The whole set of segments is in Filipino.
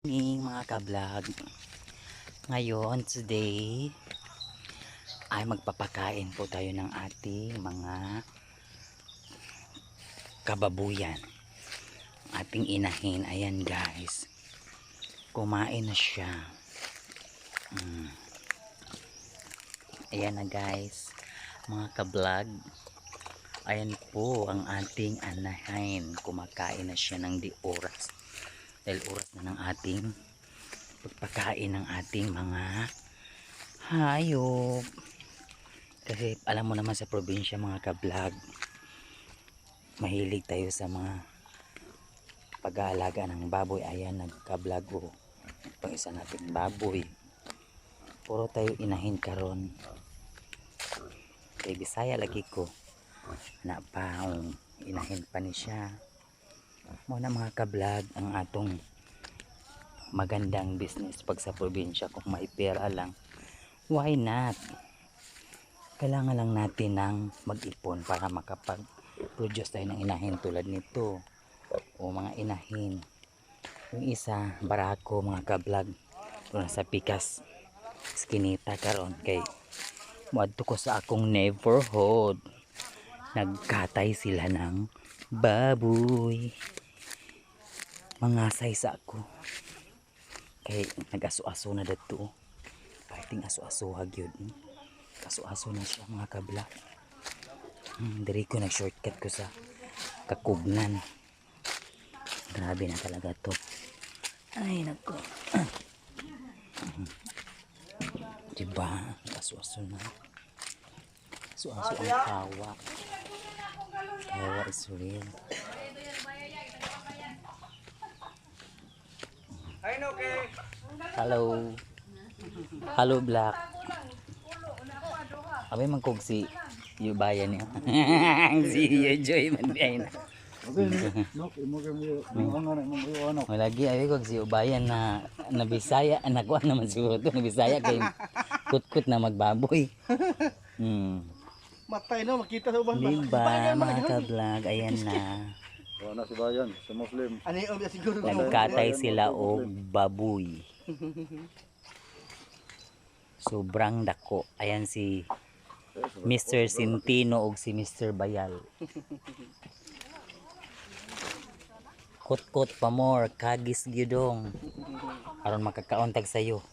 Mga ka-vlog, ngayon today ay magpapakain po tayo ng ating mga kababuyan, ating inahin. Ayan guys, kumain na siya. Ayan na guys, mga ka-vlog, ayan po ang ating anahin. Kumakain na siya ng di oras, dahil oras na ng ating pagpakain ng ating mga hayop. Kasi alam mo naman sa probinsya mga ka-vlog, mahilig tayo sa mga pag-aalaga ng baboy. Ayan, nagka-vlog o pang isa natin baboy, puro tayo inahin karon. Kay Bisaya lagi ko na pa inahin pa ni siya. Muna mga ka-vlog, ang atong magandang business pag sa probinsya, kung may pera lang, why not? Kailangan lang natin ng mag-ipon para makapag-produce tayo ng inahin tulad nito o mga inahin. Yung isa barako mga ka-vlog, kung nasa Pikas Skinita karon, kay muadto ko sa akong neighborhood, nagkatay sila ng baboy. Mga size ako kay nag-aso-aso na dato, parting aso-asohag yun. Aso-aso na siya mga kabla. Diri ko nag-shortcut ko sa Kakugnan. Grabe na talaga to. Ay nako. Diba, aso-aso na. Aso-aso ang tawa. Tawa is real. Hello. Hello Black. Abay magkog si Yubayan niya. Si Joy man biay na. Lagi ay kog si Yubayan na Bisaya, nakuha naman siguro to na Bisaya kay kutkut na magbaboy. Matay no, makita sa uban. Diba mga ka-vlog, ayan na. Wala si Bayan, sa Muslim. Ani ang siguro Nagkatay sila og baboy. Sobrang dako. Ayan si Mr. Sintino og si Mr. Bayal. Kot-kot pa more, kagis gyudong. Aron makakaontag sayo.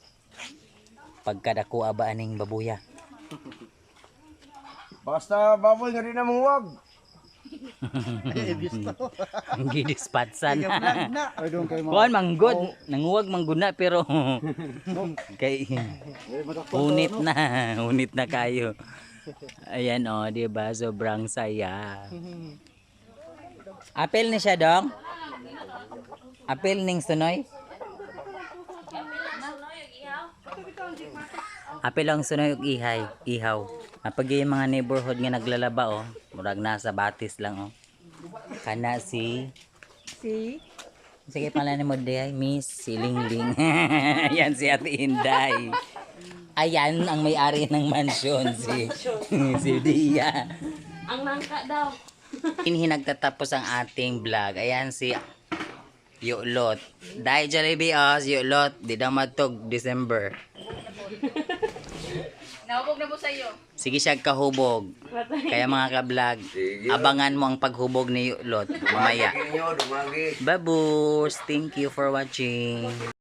Pagkadako aba aning babuya. Basta baboy nga rin na muwag. Ang gidispatsan. Ay doon kay Kuan manggod, nanguwag mangguna pero kay unit na kayo. Ayan oh, di ba? Sobrang saya. Apel ni siya dong. Apel ning sunoy. Apel ang sunoy og ihaw. Pag yung mga neighborhood nga naglalaba oh, murag nasa batis lang oh. Kana sige pala ni mo day, Miss Silingling. Ayan si Ate Inday. Ayan ang may-ari ng mansyon, si Dia. Ang nangka daw. Nagtatapos ang ating vlog. Ayan si Yulot. Dahil Jollibee si Yulot, di daw matog December. Nahubog na po sa iyo. Sige siya kahubog. Kaya mga ka-vlog, abangan mo ang paghubog ni Yulot mamaya. Babus, thank you for watching.